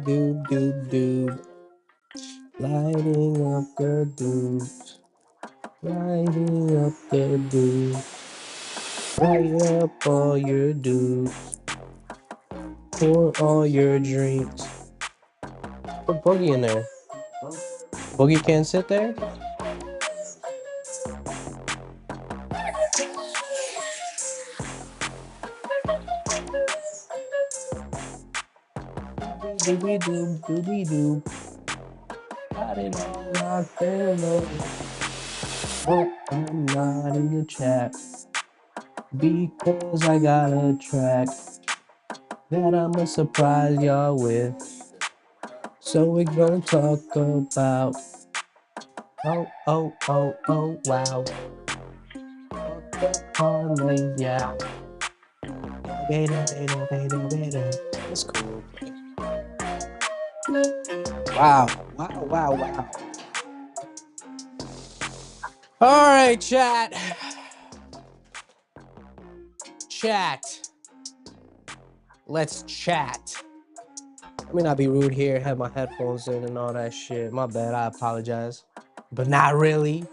Doob, doob, doob. Lighting up the doobs. Lighting up the doobs. Light up all your doobs. Pour all your drinks. Put Boogie in there. Boogie can't sit there? Doobie doob, doobie doob. Got it all locked and loaded. But I'm not in the chat because I got a track that I'ma surprise y'all with. So we gonna talk about wow. Fuck the parlay, yeah. It's cool. Wow, wow, wow, wow. All right, chat. Chat. Let's chat. Let me not be rude here. Have my headphones in and all that shit. My bad. I apologize, but not really.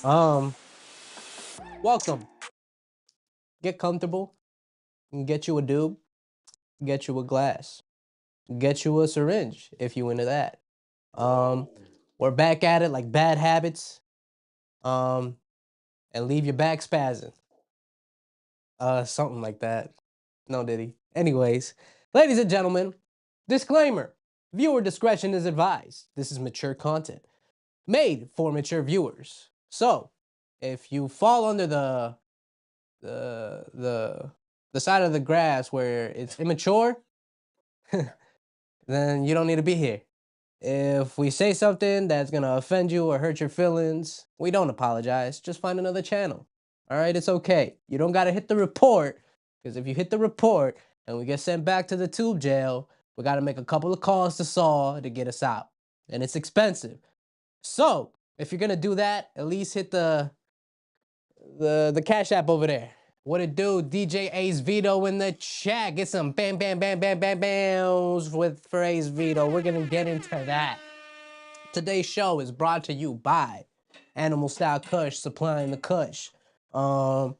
Welcome. Get comfortable. Get you a doob. Get you a glass. Get you a syringe if you into that. We're back at it like bad habits. And leave your back spazzing. Something like that. No, did he? Anyways, ladies and gentlemen, disclaimer. Viewer discretion is advised. This is mature content made for mature viewers. So, if you fall under the side of the grass where it's immature, then you don't need to be here. If we say something that's gonna offend you or hurt your feelings, we don't apologize. Just find another channel. All right, it's okay. You don't gotta hit the report, because if you hit the report and we get sent back to the tube jail, we gotta make a couple of calls to Saw to get us out, and it's expensive. So if you're gonna do that, at least hit the Cash App over there. What it do? DJ Ace Vito in the chat. Get some bam bam bam bam bam bams for Ace Vito. We're gonna get into that. Today's show is brought to you by Animal Style Kush, supplying the Kush. Got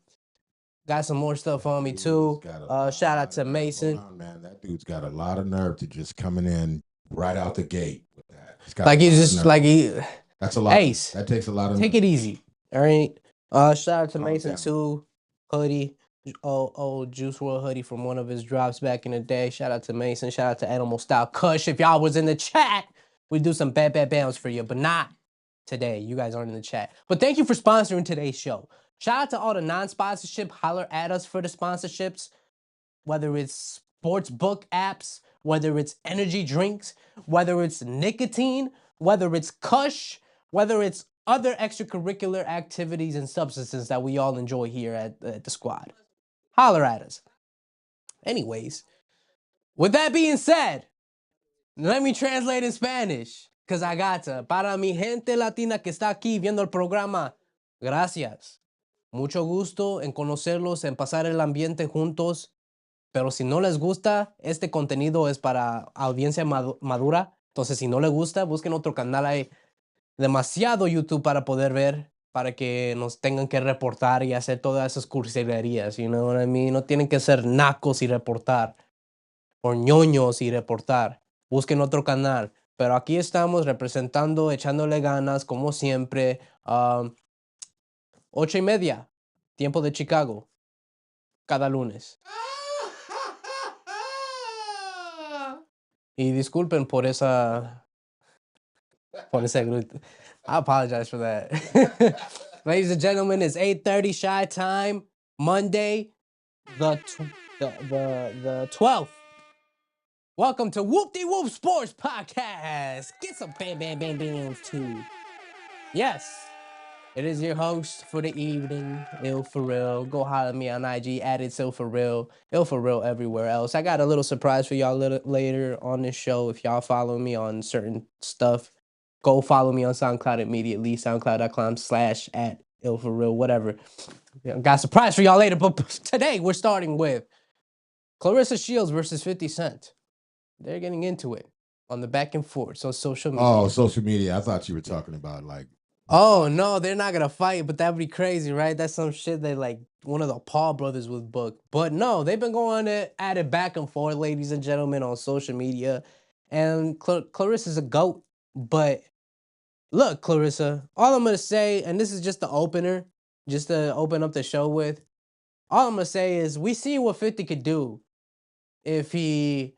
some more stuff on me too. Shout out to Mason. Hold on, man. That dude's got a lot of nerve to just coming in right out the gate with that. Like he's just like that's a lot. Ace. That takes a lot of. Take it easy. All right. Shout out to Mason too. Hoodie. Old Juice WRLD hoodie from one of his drops back in the day. Shout out to Mason. Shout out to Animal Style Kush. If y'all was in the chat, we'd do some bad bams for you, but not today. You guys aren't in the chat. But thank you for sponsoring today's show. Shout out to all the non-sponsorship. Holler at us for the sponsorships, whether it's sports book apps, whether it's energy drinks, whether it's nicotine, whether it's Kush, whether it's other extracurricular activities and substances that we all enjoy here at the squad. Holler at us. Anyways, with that being said, let me translate in Spanish, because I got to. Para mi gente latina que está aquí viendo el programa, gracias. Mucho gusto en conocerlos, en pasar el ambiente juntos. Pero si no les gusta, este contenido es para audiencia madura. Entonces, si no les gusta, busquen otro canal. Hay demasiado YouTube para poder ver, para que nos tengan que reportar y hacer todas esas cursilerías. You know what I mean? No tienen que ser nacos y reportar, o ñoños y reportar. Busquen otro canal. Pero aquí estamos representando, echándole ganas, como siempre. 8:30, tiempo de Chicago, cada lunes. Y disculpen por ese grito. I apologize for that. Ladies and gentlemen, it's 8:30 Shy Time, Monday, the 12th. Welcome to Whoop De Whoop Sports Podcast. Get some bam bam bam bams too. Yes, it is your host for the evening, Ill For Real. Go holler at me on IG, @it's Ill For Real. Ill For Real everywhere else. I got a little surprise for y'all later on this show. If y'all follow me on certain stuff, go follow me on SoundCloud immediately. SoundCloud.com/@illforreal, whatever. Got a surprise for y'all later, but today we're starting with Clarissa Shields versus 50 Cent. They're getting into it. on the back and forth on social media. Oh, social media. I thought you were talking about like. Oh no, they're not gonna fight, but that'd be crazy, right? That's some shit that like one of the Paul brothers would book. But no, they've been going at it back and forth, ladies and gentlemen, on social media. And Clarissa's a goat. But look, Clarissa, all I'm gonna say, and this is just the opener, just to open up the show with. All I'm gonna say is we see what 50 could do if you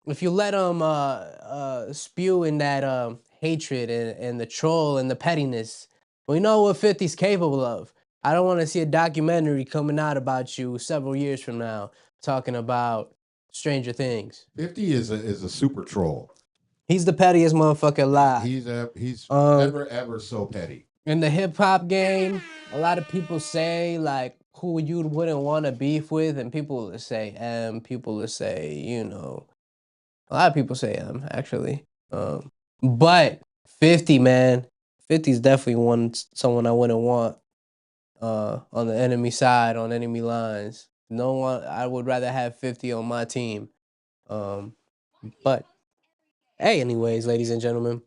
let him spew in that hatred and the troll and the pettiness. We know what 50's capable of. I don't want to see a documentary coming out about you several years from now talking about Stranger Things. 50 is a super troll. He's the pettiest motherfucker alive. He's ever so petty. In the hip hop game, a lot of people say like who you wouldn't want to beef with, and people will say M, people will say, you know, a lot of people say actually. But 50, man. 50's definitely someone I wouldn't want on the enemy side, on enemy lines. No one, I would rather have 50 on my team. But hey, anyways, ladies and gentlemen,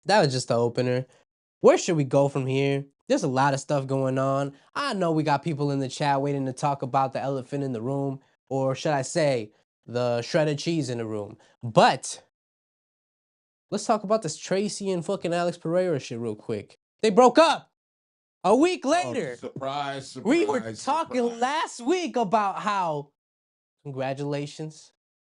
that was just the opener. Where should we go from here? There's a lot of stuff going on. I know we got people in the chat waiting to talk about the elephant in the room, or should I say, the shredded cheese in the room. But let's talk about this Tracy and fucking Alex Pereira shit real quick. They broke up a week later. Oh, surprise. We were talking last week about how, congratulations,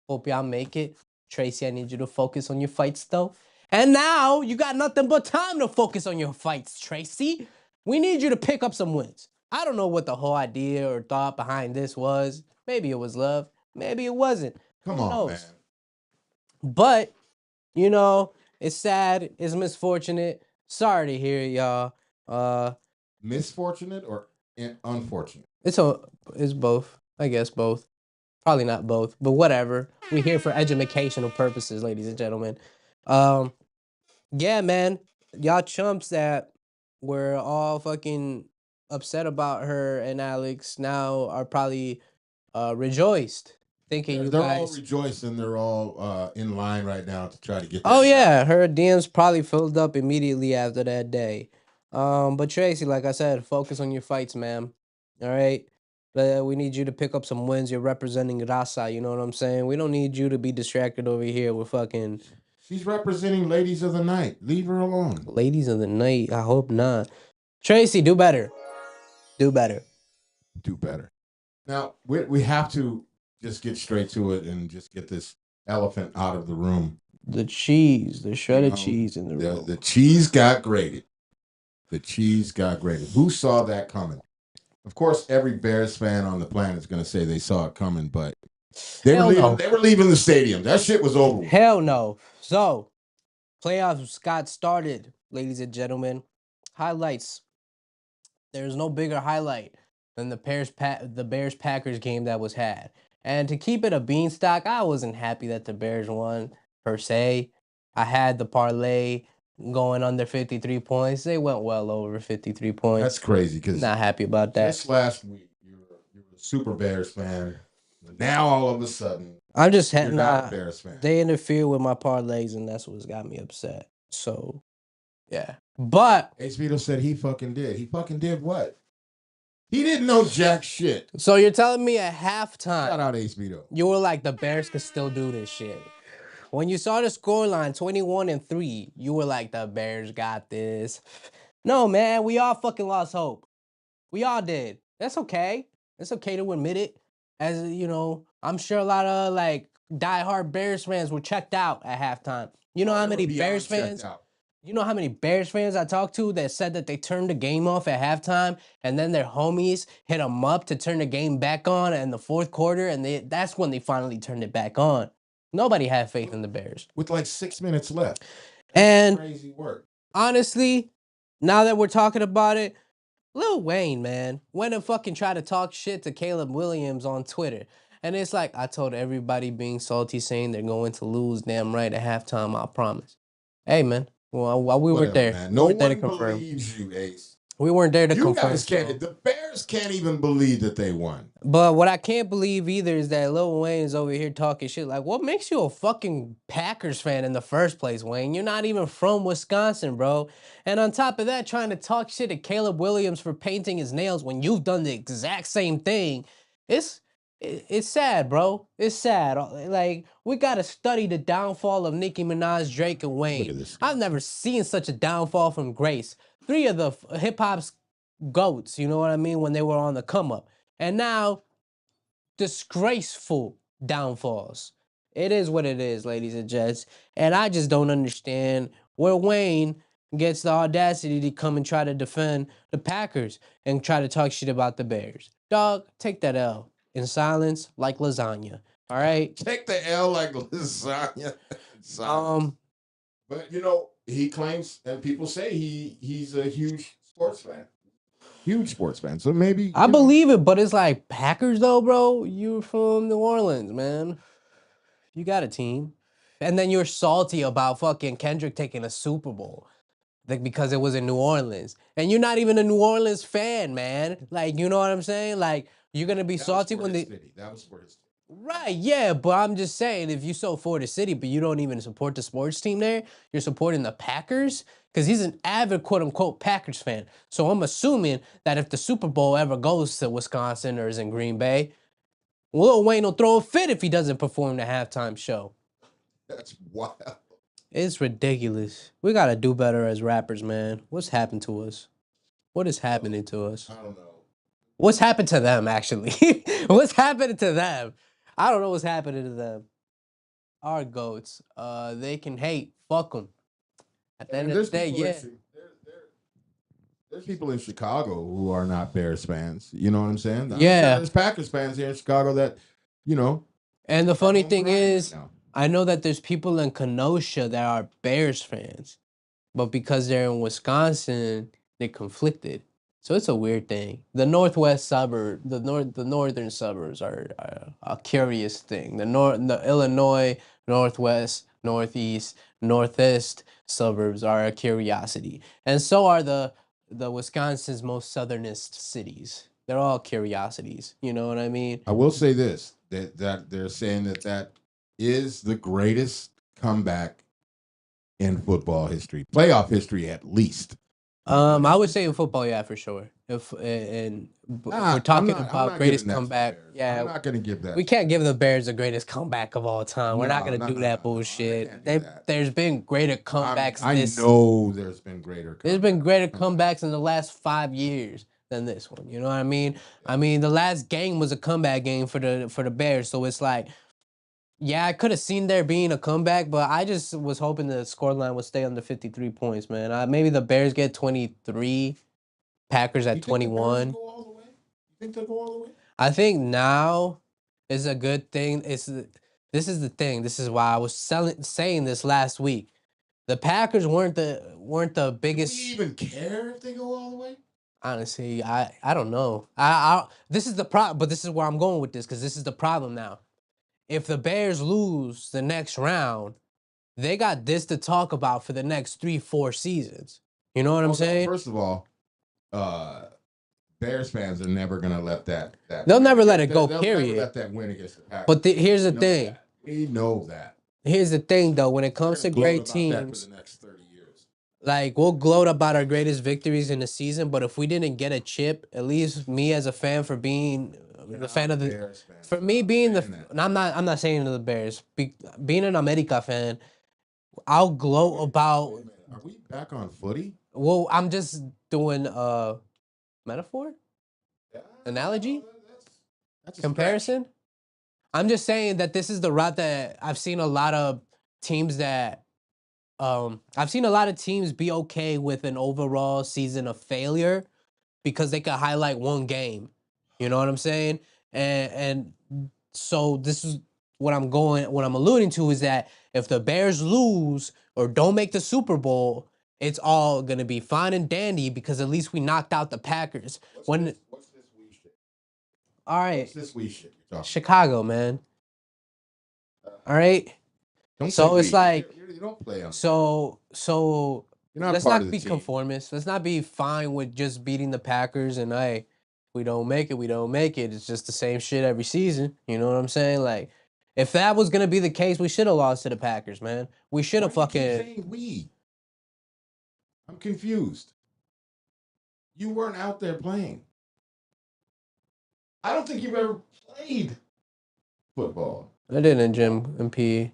hope y'all make it. Tracy, I need you to focus on your fights though. And now you got nothing but time to focus on your fights, Tracy. We need you to pick up some wins. I don't know what the whole idea or thought behind this was. Maybe it was love. Maybe it wasn't. Come on, man. But, you know, it's sad. It's misfortunate. Sorry to hear it, y'all. Misfortunate or unfortunate? It's both. I guess both. Probably not both, but whatever. We're here for educational purposes, ladies and gentlemen. Yeah, man. Y'all chumps that were all fucking upset about her and Alex now are probably rejoiced. Thinking they're guys... all rejoicing. They're all in line right now to try to get. Oh yeah, her DMs probably filled up immediately after that day. But Tracy, like I said, focus on your fights, ma'am. All right. We need you to pick up some wins. You're representing Rasa. You know what I'm saying? We don't need you to be distracted over here with fucking. She's representing ladies of the night. Leave her alone. Ladies of the night. I hope not. Tracy, do better. Do better. Do better. Now we have to just get straight to it and just get this elephant out of the room. The cheese, the shredded cheese in the room. The cheese got grated. The cheese got grated. Who saw that coming? Of course, every Bears fan on the planet is going to say they saw it coming, but they were leaving the stadium. That shit was over. Hell no. So, playoffs got started, ladies and gentlemen. Highlights. There's no bigger highlight than the Bears-Packers game that was had. And to keep it a beanstalk, I wasn't happy that the Bears won, per se. I had the parlay going under 53 points. They went well over 53 points. That's crazy because not happy about that. Just last week, you were a super Bears fan. Now all of a sudden, I'm just you're not a Bears fan. They interfere with my parlays, and that's what's got me upset. So, yeah. But Ace Vito said he fucking did. He fucking did what? He didn't know jack shit. So you're telling me at halftime, shout out Ace Vito, you were like, the Bears could still do this shit. When you saw the scoreline 21-3, you were like, the Bears got this. No, man, we all fucking lost hope. We all did. That's okay. It's okay to admit it. As you know, I'm sure a lot of like diehard Bears fans were checked out at halftime. You know how many Bears fans? You know how many Bears fans I talked to that said that they turned the game off at halftime and then their homies hit them up to turn the game back on in the fourth quarter, and that's when they finally turned it back on. Nobody had faith in the Bears. With like 6 minutes left. And crazy work. Honestly, now that we're talking about it, Lil Wayne, man, went and fucking tried to talk shit to Caleb Williams on Twitter. And it's like, I told everybody being salty saying they're going to lose, damn right, at halftime, I promise. Hey, man. Well, while we were there, man. No one believes you, Ace. We weren't there to You confirm. guys can't. The Bears can't even believe that they won. But what I can't believe either is that Lil Wayne's over here talking shit. Like, what makes you a fucking Packers fan in the first place, Wayne? You're not even from Wisconsin, bro. And on top of that, trying to talk shit to Caleb Williams for painting his nails when you've done the exact same thing. It's sad, bro. It's sad. Like, we gotta study the downfall of Nicki Minaj, Drake, and Wayne. I've never seen such a downfall from Grace. 3 of the hip hop's goats, you know what I mean, when they were on the come up. And now, disgraceful downfalls. It is what it is, ladies and gents. And I just don't understand where Wayne gets the audacity to come and try to defend the Packers and try to talk shit about the Bears. Dog, take that L in silence like lasagna. All right? Take the L like lasagna. But you know, he claims, and people say he's a huge sports fan. Huge sports fan. So maybe I believe it, but it's like Packers though, bro. You're from New Orleans, man. You got a team. And then you're salty about fucking Kendrick taking a Super Bowl. Like, because it was in New Orleans. And you're not even a New Orleans fan, man. Like, you know what I'm saying? Like, you're gonna be salty when they. That was for his city. Right, yeah, but I'm just saying, if you so for the city, but you don't even support the sports team there, you're supporting the Packers, because he's an avid quote-unquote Packers fan. So I'm assuming that if the Super Bowl ever goes to Wisconsin or is in Green Bay, Lil Wayne will throw a fit if he doesn't perform the halftime show. That's wild. It's ridiculous. We gotta do better as rappers, man. What's happened to us? What is happening to us? I don't know. What's happened to them, actually? What's happening to them? I don't know what's happening to them. Our goats. They can hate. Fuck them. At the end of the day, yeah. There's people in Chicago who are not Bears fans. You know what I'm saying? Yeah. There's Packers fans here in Chicago that, you know. And the funny thing is, I know that there's people in Kenosha that are Bears fans, but because they're in Wisconsin, they're conflicted. So it's a weird thing. The northwest suburb, the northern suburbs are a curious thing. The Illinois northwest, northeast, northeast suburbs are a curiosity, and so are the Wisconsin's most southernest cities. They're all curiosities. You know what I mean? I will say this: that they're saying that is the greatest comeback in football history, playoff history at least. I would say in football, yeah, for sure. If we're talking about greatest comeback, yeah, I'm not gonna give that. We can't give the Bears the greatest comeback of all time. We're not gonna do that bullshit. There's been greater comebacks. I know there's been greater. There's been greater comebacks in the last 5 years than this one. You know what I mean? I mean, the last game was a comeback game for the Bears, so it's like, yeah, I could have seen there being a comeback, but I just was hoping the scoreline would stay under 53 points, man. Maybe the Bears get 23, Packers at 21. You think they'll go all the way? I think now is a good thing. This is the thing. This is why I was saying this last week. The Packers weren't the biggest. Do we even care if they go all the way? Honestly, I don't know. This is the problem, but this is where I'm going with this, because this is the problem now. If the Bears lose the next round, they got this to talk about for the next 3-4 seasons. You know what I'm saying? First of all, Bears fans are never gonna let that. They'll never let it go. They'll period. never let that win against the Packers. But here's the thing. We know that. Here's the thing, though. When it comes to great teams, for the next 30 years. Like, we'll gloat about our greatest victories in the season, but if we didn't get a chip, at least me as a fan for being the fan of the Bears fan. For me being and I'm not saying to the Bears, being an America fan, I'll gloat about. Are we back on footy? Well, I'm just doing metaphor, analogy, comparison. I'm just saying that this is the route that I've seen a lot of teams that I've seen a lot of teams be okay with an overall season of failure because they could highlight one game. You know what I'm saying? And so this is what I'm alluding to is that if the Bears lose or don't make the Super Bowl, it's all gonna be fine and dandy because at least we knocked out the Packers. What's this we shit? All right. What's this we shit? Chicago, man. All right. So it's like you don't play on. So You're not Let's part not of the be team. conformists. Let's not be fine with just beating the Packers and hey, we don't make it, we don't make it. It's just the same shit every season. You know what I'm saying? Like, if that was gonna be the case, we should have lost to the Packers, man. We should have fucking. Keep saying we. I'm confused. You weren't out there playing. I don't think you've ever played football. I did in gym and PE.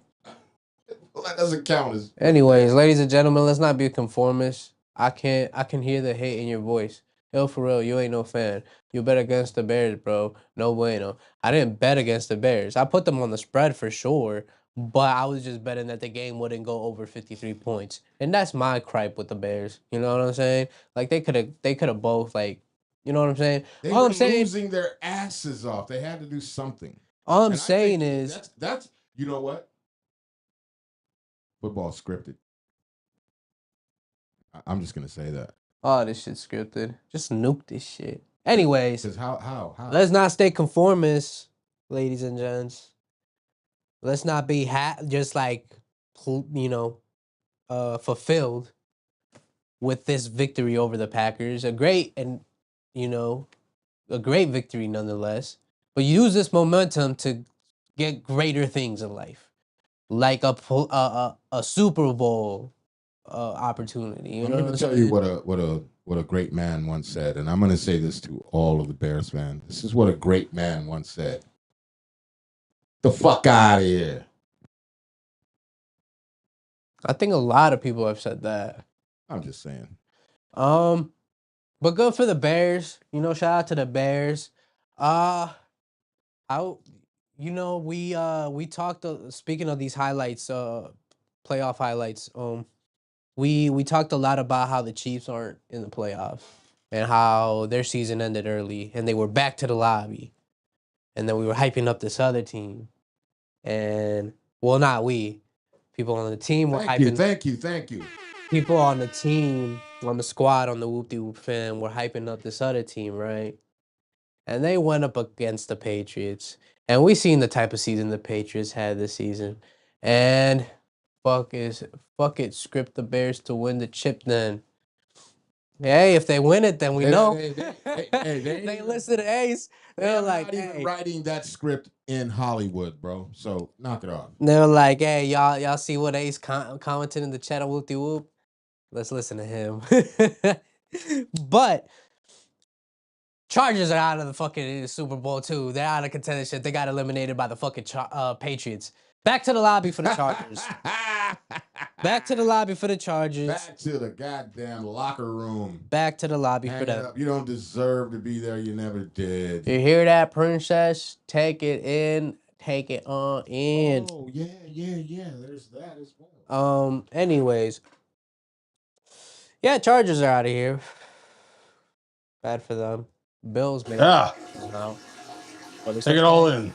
Well, that doesn't count as. Anyways, ladies and gentlemen, let's not be conformists. I can hear the hate in your voice. Yo, for real, you ain't no fan. You bet against the Bears, bro. No bueno. I didn't bet against the Bears. I put them on the spread for sure, but I was just betting that the game wouldn't go over 53 points. And that's my gripe with the Bears. You know what I'm saying? Like they could have both like, you know what I'm saying? They were losing their asses off. They had to do something. All I'm saying is that's you know what? Football scripted. I'm just gonna say that. Oh, this shit's scripted. Just nuke this shit. Anyways, because how? Let's not stay conformists, ladies and gents. Let's not be just like fulfilled with this victory over the Packers. A great victory nonetheless. But use this momentum to get greater things in life, like a Super Bowl opportunity. I'm going to tell you what a great man once said, and I'm going to say this to all of the Bears fans. This is what a great man once said. The fuck out of here. I think a lot of people have said that. I'm just saying. But good for the Bears. Shout out to the Bears. We talked. Speaking of these highlights, playoff highlights. We talked a lot about how the Chiefs aren't in the playoffs and how their season ended early and they were back to the lobby, and then we were hyping up this other team, and well, not we. People on the team were hyping. Thank you. People on the team, on the squad, on the Whoop-de-Whoop fan were hyping up this other team, right? And they went up against the Patriots. And we seen the type of season the Patriots had this season. And fuck it, script the Bears to win the chip then. Hey, if they win it, then we know. They listen to Ace. They're like, not even writing that script in Hollywood, bro. So knock it off. They're like, hey, y'all see what Ace commented in the chat on Whoop-de-Whoop? Let's listen to him. But Chargers are out of the fucking Super Bowl too. They're out of contention. They got eliminated by the fucking Patriots. Back to the lobby for the Chargers. Back to the lobby for the Chargers. Back to the goddamn locker room. Back to the lobby for them. You don't deserve to be there. You never did. You hear that, princess? Take it in. Take it on in. Oh, yeah. There's that as well. Anyways. Yeah, Chargers are out of here. Bad for them. Bills, maybe. Yeah. Take it all in.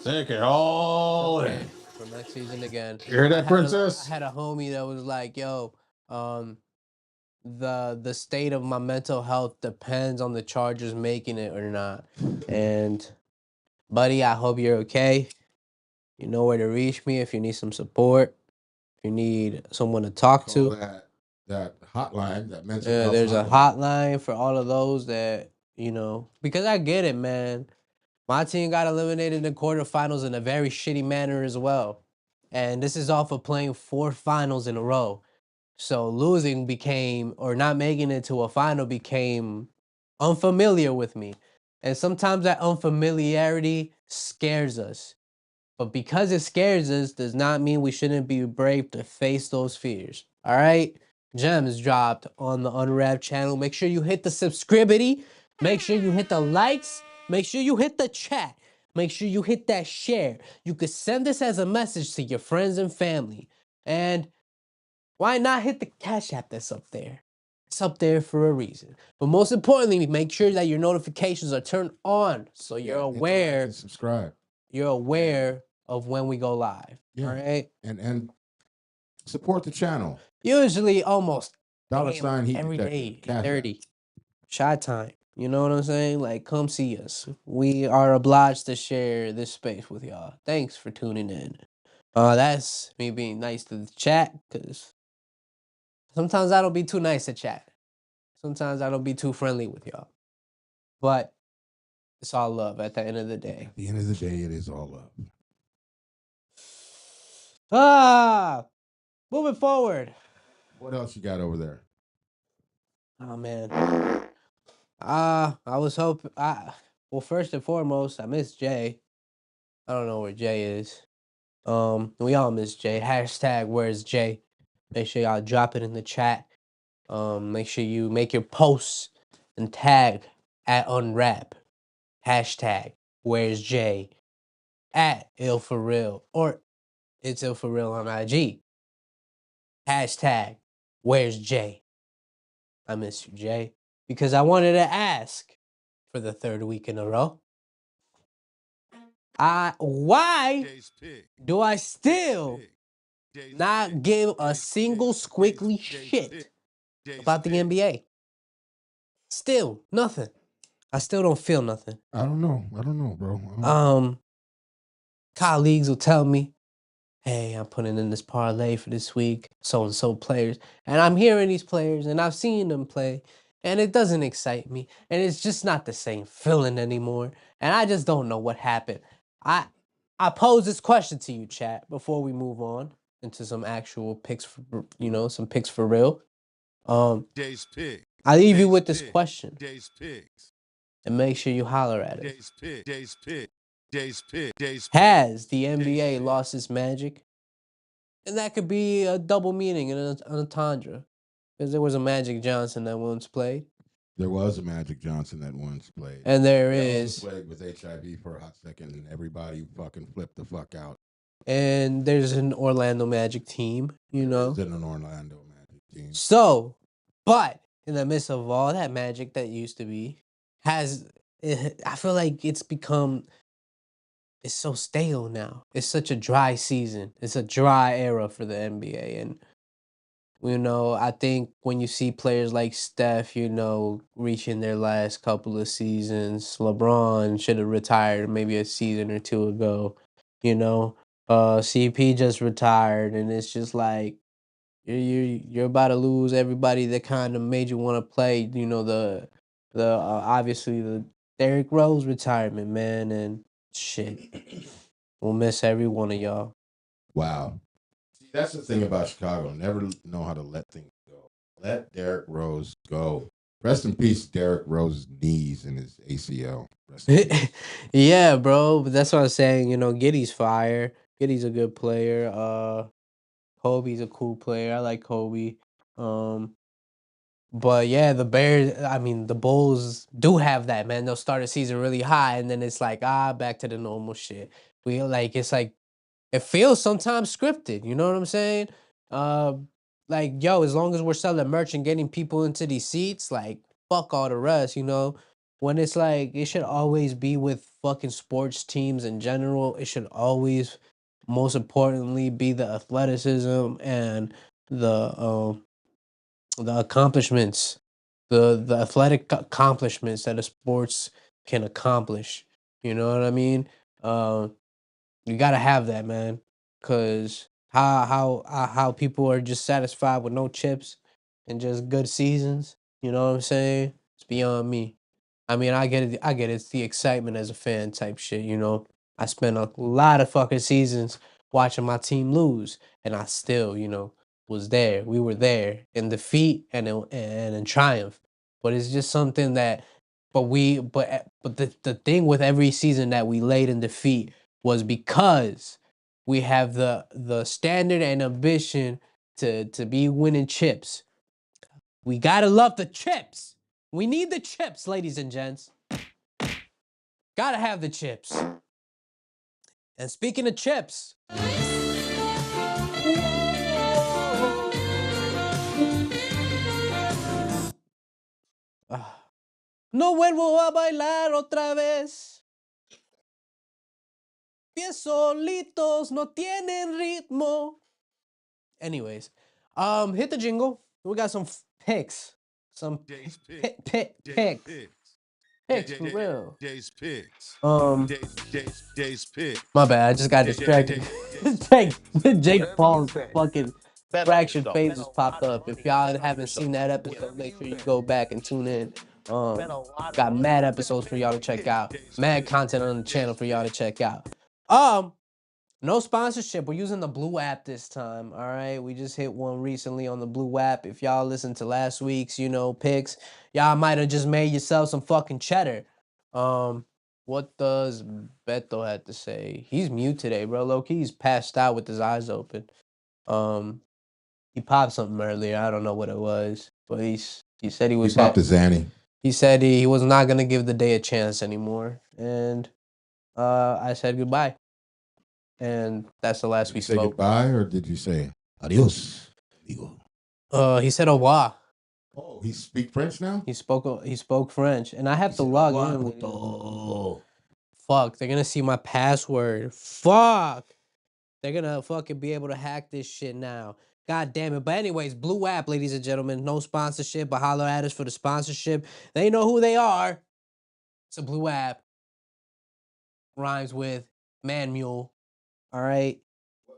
Take it all in. For next season again. You hear that, princess? I had a homie that was like, yo, the state of my mental health depends on the Chargers making it or not. And, buddy, I hope you're okay. You know where to reach me if you need some support. If you need someone to talk to. That hotline, that mental health there's a hotline for all of those that, because I get it, man. My team got eliminated in the quarterfinals in a very shitty manner as well. And this is off of playing 4 finals in a row. So losing not making it to a final became unfamiliar with me. And sometimes that unfamiliarity scares us. But because it scares us does not mean we shouldn't be brave to face those fears. All right? Gems dropped on the UNRAP channel. Make sure you hit the subscribity. Make sure you hit the likes. Make sure you hit the chat. Make sure you hit that share. You could send this as a message to your friends and family. And why not hit the Cash App that's up there? It's up there for a reason. But most importantly, make sure that your notifications are turned on so you're aware. And subscribe. You're aware of when we go live. Yeah. All right? And support the channel. Usually almost $, every day, 30. Shy time. You know what I'm saying? Like, come see us. We are obliged to share this space with y'all. Thanks for tuning in. That's me being nice to the chat, because Sometimes I don't be too nice to chat. Sometimes I don't be too friendly with y'all. But it's all love at the end of the day. At the end of the day, it is all love. Moving forward. What else you got over there? Oh man. I was hoping. Well, first and foremost, I miss Jay. I don't know where Jay is. We all miss Jay. Hashtag where's Jay? Make sure y'all drop it in the chat. Make sure you make your posts and tag at UNRAP. Hashtag where's Jay? At Ill for Real, or it's Ill for Real on IG. Hashtag where's Jay? I miss you, Jay, because I wanted to ask for the third week in a row. Why do I still not give a single squiggly shit about the NBA? Still nothing. I still don't feel nothing. I don't know, bro. Colleagues will tell me, hey, I'm putting in this parlay for this week, so-and-so players. And I'm hearing these players and I've seen them play and it doesn't excite me. And it's just not the same feeling anymore. And I just don't know what happened. I pose this question to you, chat, before we move on into some actual picks for, some picks for real. I leave you with this question. And make sure you holler at it. Has the NBA lost its magic? And that could be a double meaning and an entendre. Because there was a Magic Johnson that once played. There was a Magic Johnson that once played. And there that is. Played with HIV for a hot second and everybody fucking flipped the fuck out. And there's an Orlando Magic team, There's an Orlando Magic team. So, but in the midst of all that magic that used to be, I feel like it's so stale now. It's such a dry season. It's a dry era for the NBA. And, I think when you see players like Steph, reaching their last couple of seasons, LeBron should have retired maybe a season or two ago. CP just retired, and it's just like, you're about to lose everybody that kind of made you want to play. Obviously the Derrick Rose retirement, man, and shit. We'll miss every one of y'all. Wow. See, that's the thing about Chicago. Never know how to let things go. Let Derrick Rose go. Rest in peace, Derrick Rose's knees and his ACL. Yeah, bro. But that's what I'm saying. Giddey's fire. Giddey's a good player. Kobe's a cool player. I like Kobe. But yeah, the Bears, the Bulls do have that, man. They'll start a season really high and then it's like, back to the normal shit. It feels sometimes scripted, you know what I'm saying? As long as we're selling merch and getting people into these seats, fuck all the rest, When it's it should always be with fucking sports teams in general. It should always, most importantly, be the athleticism and the accomplishments, the athletic accomplishments that a sports can accomplish. You know what I mean? You gotta have that, man, because how people are just satisfied with no chips and just good seasons. You know what I'm saying? It's beyond me. I get it. It's the excitement as a fan type shit. I spent a lot of fucking seasons watching my team lose, and I still, was there. We were there in defeat and in triumph. But it's just something that, but the thing with every season that we laid in defeat was because we have the standard and ambition to be winning chips. We gotta love the chips. We need the chips, ladies and gents. Gotta have the chips. And speaking of chips, no vuelvo a bailar otra vez. Pies solitos no tienen ritmo. Anyways, hit the jingle. We got some picks. Some picks. Picks for real. Days picks. My bad. I just got distracted. Jake Paul's fucking Fraction Phases popped up. If y'all haven't seen that episode, make sure you go back and tune in. Got mad episodes for y'all to check out. Mad content on the channel for y'all to check out. No sponsorship. We're using the Blue app this time. All right. We just hit one recently on the Blue app. If y'all listened to last week's, picks, y'all might have just made yourself some fucking cheddar. What does Beto have to say? He's mute today, bro. Low-key, he's passed out with his eyes open. He popped something earlier. I don't know what it was, but he said he was. He popped a Zanny. He said he was not gonna give the day a chance anymore, and I said goodbye. And that's the last we spoke. Did you say goodbye or did you say adios, amigo? He said au revoir. Oh, he speak French now? He spoke French, and I have to log in. Oh. Fuck, they're gonna see my password. Fuck. They're gonna fucking be able to hack this shit now. God damn it. But anyways, Blue app, ladies and gentlemen. No sponsorship, but holler at us for the sponsorship. They know who they are. It's a Blue app. Rhymes with man mule. All right.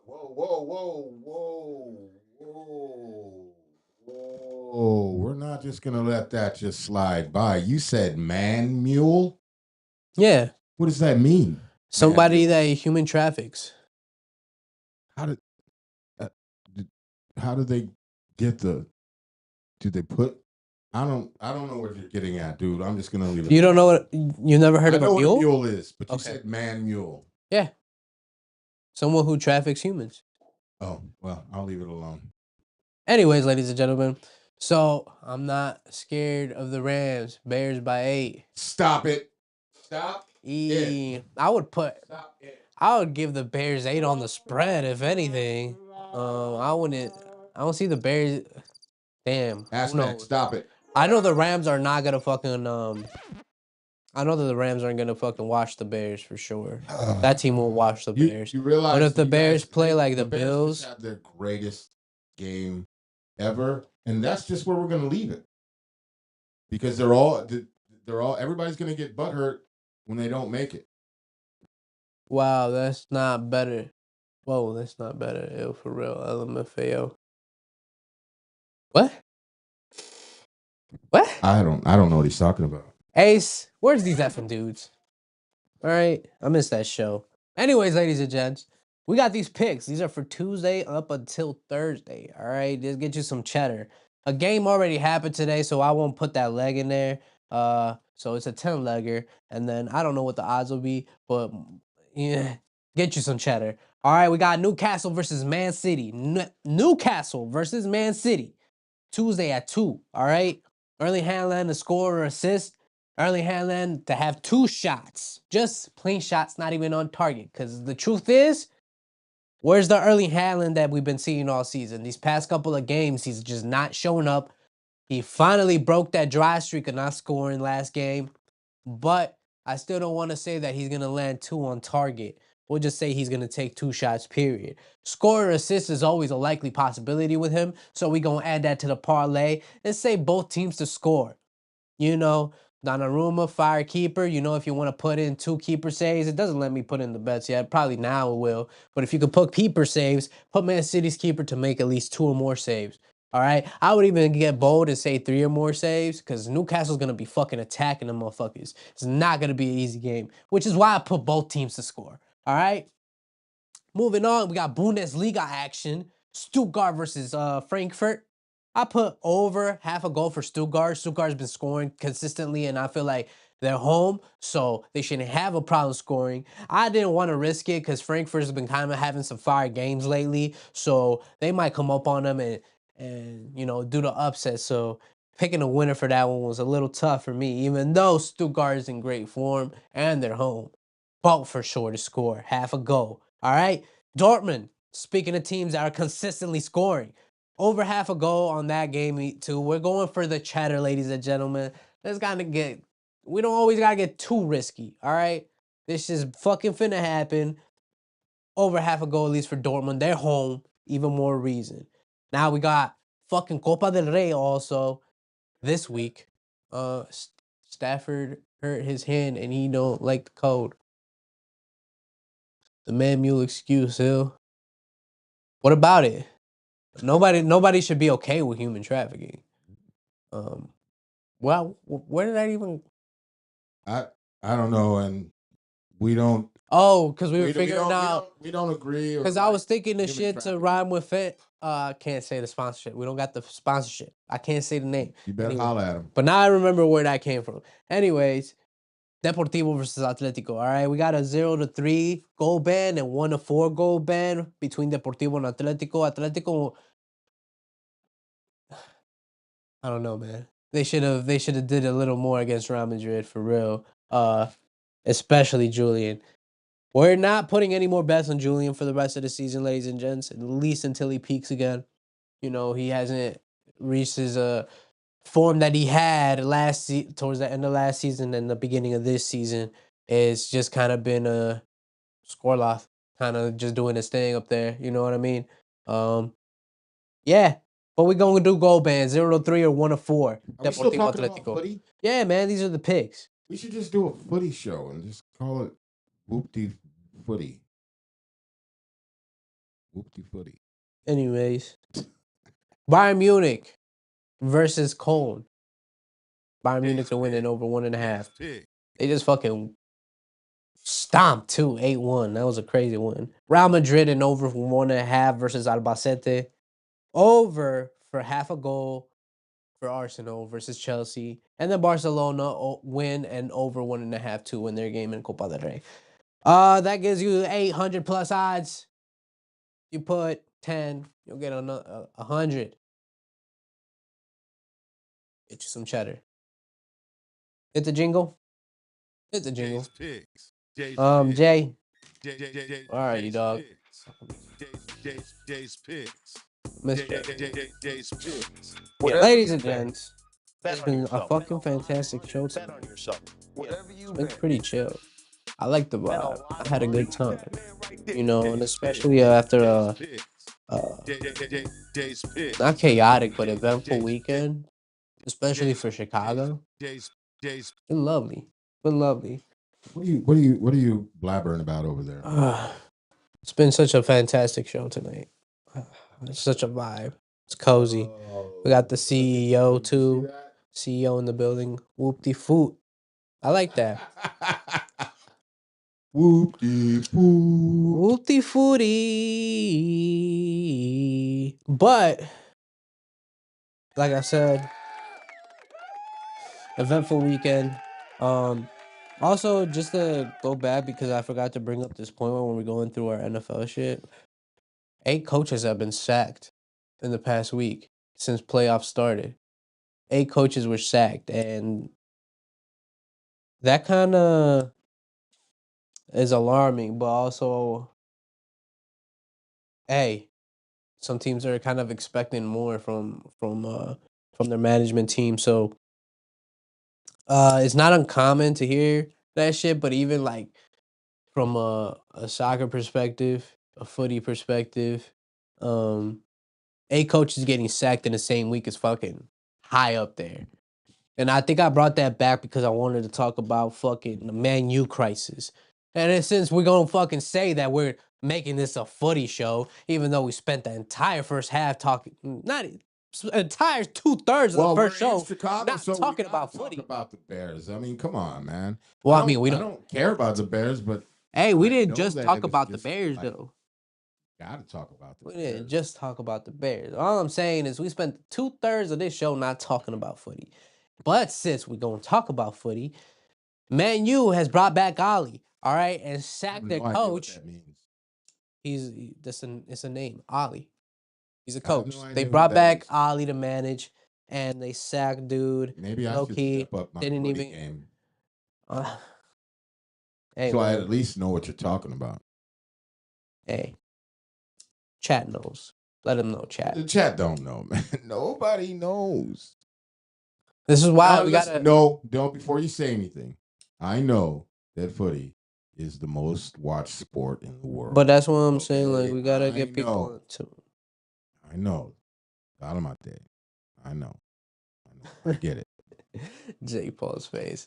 Whoa. We're not just gonna let that just slide by. You said man mule? Yeah. What does that mean? Somebody that human traffics. How did they get do they put I don't know what you're getting at, dude. I'm just gonna leave it. You don't know what you never heard of a mule? I know what a mule is, but you said man mule. Yeah. Someone who traffics humans. Oh, well, I'll leave it alone. Anyways, ladies and gentlemen, so I'm not scared of the Rams. Bears by 8. Stop it. Stop it. I would Stop it. I would give the Bears 8 on the spread, if anything. I don't see the Bears. Damn. Aspect, stop it. I know the Rams are not gonna fucking I know that the Rams aren't gonna fucking watch the Bears for sure. That team will watch the Bears. You realize, but if the Bears play like the Bills, have their greatest game ever, and that's just where we're gonna leave it. Because they're all everybody's gonna get butthurt when they don't make it. Wow, that's not better. Whoa, that's not better. Ew, for real. LMFAO. What? I don't know what he's talking about. Ace, where's these effing dudes? All right, I missed that show. Anyways, ladies and gents, we got these picks. These are for Tuesday up until Thursday. All right, just get you some cheddar. A game already happened today, so I won't put that leg in there. So it's a 10-legger, and then I don't know what the odds will be, but yeah, get you some cheddar. All right, we got Newcastle versus Man City. Newcastle versus Man City. Tuesday at 2. All right, Erling Haaland to score or assist. Erling Haaland to have 2 shots. Just plain shots, not even on target. Because the truth is, where's the Erling Haaland that we've been seeing all season? These past couple of games, he's just not showing up. He finally broke that dry streak of not scoring last game. But I still don't want to say that he's going to land 2 on target. We'll just say he's going to take 2 shots, period. Score or assist is always a likely possibility with him. So we're going to add that to the parlay. Let's say both teams to score. Donnarumma, fire keeper. If you want to put in 2 keeper saves, it doesn't let me put in the bets yet. Probably now it will. But if you could put keeper saves, put Man City's keeper to make at least 2 or more saves. All right? I would even get bold and say 3 or more saves because Newcastle's going to be fucking attacking them motherfuckers. It's not going to be an easy game, which is why I put both teams to score. All right? Moving on, we got Bundesliga action. Stuttgart versus Frankfurt. I put over half a goal for Stuttgart. Stuttgart's been scoring consistently, and I feel like they're home, so they shouldn't have a problem scoring. I didn't want to risk it because Frankfurt's been kind of having some fire games lately, so they might come up on them and do the upset. So picking a winner for that one was a little tough for me, even though Stuttgart is in great form and they're home. Both for sure to score half a goal. All right, Dortmund. Speaking of teams that are consistently scoring. Over half a goal on that game too. We're going for the cheddar, ladies and gentlemen. We don't always gotta get too risky, all right? This is fucking finna happen. Over half a goal at least for Dortmund. They're home, even more reason. Now we got fucking Copa del Rey also this week. Stafford hurt his hand and he don't like the code. The man mule excuse, Hill. What about it? Nobody should be okay with human trafficking. Well, where did I even? I don't know, and we don't. Oh, because we were figuring out. We don't agree. Because I was thinking the shit to rhyme with it. I can't say the sponsorship. We don't got the sponsorship. I can't say the name. You better holler at him. But now I remember where that came from. Anyways, Deportivo versus Atletico. All right, we got a 0-3 goal ban and 1-4 goal ban between Deportivo and Atletico. Atletico, I don't know, man. They should have did a little more against Real Madrid for real. Especially Julian. We're not putting any more bets on Julian for the rest of the season, ladies and gents, at least until he peaks again. You know, he hasn't reached his form that he had towards the end of last season and the beginning of this season. It's just kind of been a Scorloth, kind of just doing his thing up there. You know what I mean? Yeah. But we're going to do goal band, 0-3 or 1-4. Are we still talking about footy? Yeah, man, these are the picks. We should just do a footy show and just call it Whoopty Footy. Whoopty Footy. Anyways, Bayern Munich versus Cologne. Bayern Munich to win in over 1.5. They just fucking stomped too, 8-1. That was a crazy win. Real Madrid in over 1.5 versus Albacete. Over for half a goal for Arsenal versus Chelsea. And then Barcelona win and over 1.5 to win their game in Copa del Rey. That gives you 800 plus odds. You put 10, you'll get 100. Get you some cheddar. Hit the jingle. Hit the jingle. Jay. Where are you, dog? Ladies and gents, it's been a fucking fantastic show tonight. It's been pretty chill. I like the vibe. I had a good time. You know, and especially after not chaotic, but eventful weekend, especially for Chicago. It's lovely. Been lovely. What are you blabbering about over there? It's been such a fantastic show tonight. It's such a vibe. It's cozy. We got the CEO too. CEO in the building. Whoop-de-foot. I like that. Whoop-de-foot. Whoop-de-footy. But, like I said, eventful weekend. Also, just to go back, because I forgot to bring up this point when we're going through our NFL shit. 8 coaches have been sacked in the past week since playoffs started. 8 coaches were sacked, and that kind of is alarming, but also, hey, some teams are kind of expecting more from their management team. So it's not uncommon to hear that shit, but even like from a soccer perspective, a footy perspective, 8 coaches getting sacked in the same week is fucking high up there. And I think I brought that back because I wanted to talk about fucking the Man U crisis. And then since we're going to fucking say that we're making this a footy show, even though we spent the entire first half talking, not entire 2/3 of the first show, Chicago, not so talking about footy. Talk about the Bears. I mean, come on, man. Well, I don't care about the Bears, but hey, we didn't just talk about the Bears, though. Gotta talk about the Bears. We didn't just talk about the Bears. All I'm saying is we spent 2/3 of this show not talking about footy. But since we're going to talk about footy, Man U has brought back Ali, all right, and sacked their coach. It's a name, Ali. He's a coach. They brought back Ali to manage, and they sacked dude. Maybe I should step up my game. Hey, so I at least know what you're talking about. Hey, chat knows. Let them know, chat. The chat don't know, man. Nobody knows. This is why we gotta. No, don't. Before you say anything, I know that footy is the most watched sport in the world. But that's what I'm saying. Like we gotta get people to. I know. Galamate. I know. I get it. J. Paul's face.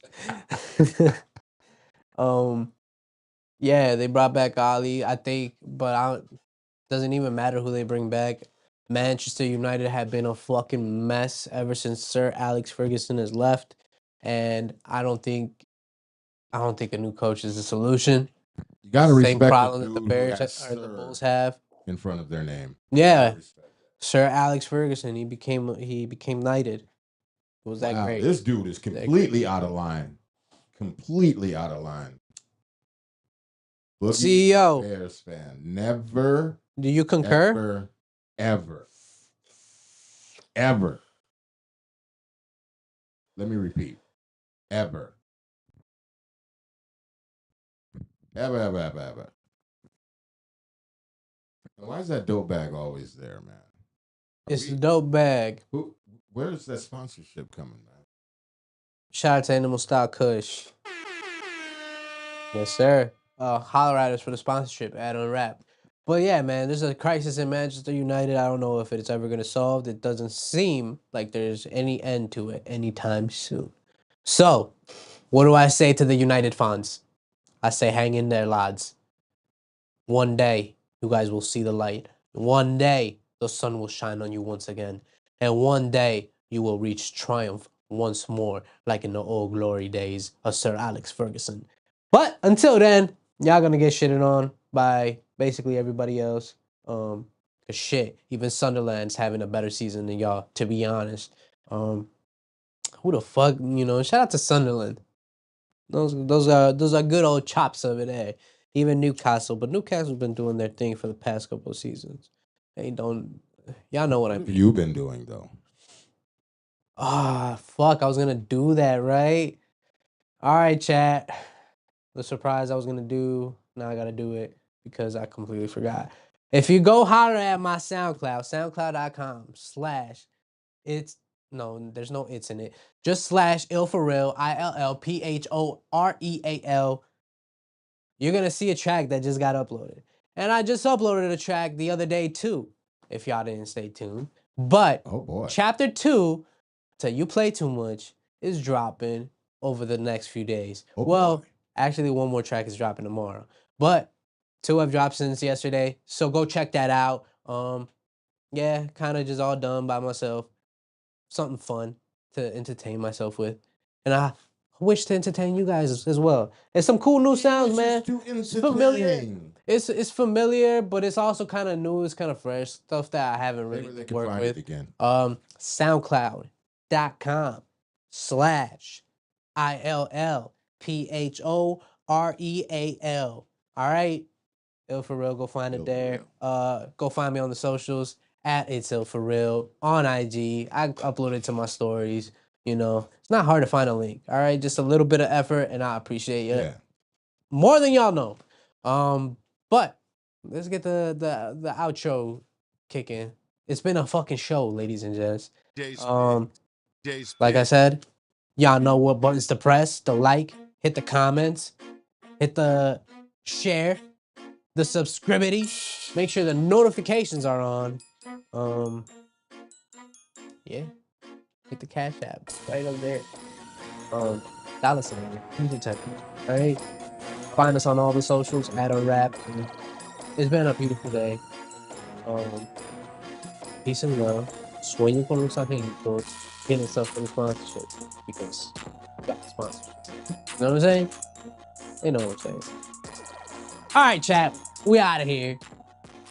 Yeah, they brought back Ali, I think, but doesn't even matter who they bring back. Manchester United have been a fucking mess ever since Sir Alex Ferguson has left, and I don't think a new coach is the solution. You gotta Same respect problem the that the dude who Bears has or the Sir Bulls have. in front of their name. Yeah, Sir Alex Ferguson. He became knighted. Was that Wow, great? this dude is completely out of line. Completely out of line. Boogie, CEO, Bears fan. Never. do you concur? Ever. Let me repeat. Ever. Ever. Why is that dope bag always there, man? It's the dope bag. Where's that sponsorship coming, man? Shout out to Animal Style Kush. Yes, sir. Holler at us for the sponsorship at UNRAP. But yeah, man, there's a crisis in Manchester United. I don't know if it's ever going to solve. It doesn't seem like there's any end to it anytime soon. So, what do I say to the United fans? I say, hang in there, lads. One day, you guys will see the light. One day, the sun will shine on you once again. And one day, you will reach triumph once more, like in the old glory days of Sir Alex Ferguson. But until then, y'all gonna get shitted on by basically everybody else. Cause shit, even Sunderland's having a better season than y'all, to be honest. Who the fuck, shout out to Sunderland. Those are good old chops over there. Even Newcastle, but Newcastle's been doing their thing for the past couple of seasons. Y'all know what I What have mean. you been doing, though? Fuck, I was gonna do that, right? All right, chat. The surprise I was gonna do, now I gotta do it because I completely forgot. If you go holler at my SoundCloud, soundcloud.com/ there's no it's in it. Just / illforreal, ILLPHOREAL. You're going to see a track that just got uploaded. And I just uploaded a track the other day too, if y'all didn't stay tuned. But Oh boy. chapter 2, Till You Play Too Much, is dropping over the next few days. Oh boy. Actually, one more track is dropping tomorrow. But 2 have dropped since yesterday, so go check that out. Yeah, kind of just all done by myself. Something fun to entertain myself with. And I wish to entertain you guys as well. It's some cool new sounds, man. It's familiar. It's familiar, but it's also kind of new. It's kind of fresh. Stuff that I haven't really worked with. Again. SoundCloud.com/ ILLPHOREAL. All right? Ill For Real, go find it there. Go find me on the socials at It's Ill For Real on IG. I upload it to my stories. It's not hard to find a link. All right, just a little bit of effort, and I appreciate it. Yeah. More than y'all know. But let's get the outro kicking. It's been a fucking show, ladies and gents. Like I said, y'all know what buttons to press. The like, hit the comments, hit the share, the subscribity. Make sure the notifications are on. Yeah. Hit the Cash App right up there. Dollar sign. User type. All right. Find us on all the socials at UNRAP. It's been a beautiful day. Peace and love. Sueño con los angelitos. Get yourself for the sponsorship because you got the sponsorship. You know what I'm saying? They know what I'm saying. All right, chat. We out of here.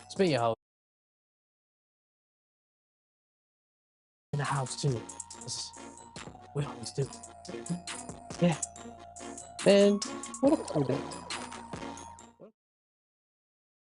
Spin your host. In the house too. We always do. Yeah. Man, what a cool day.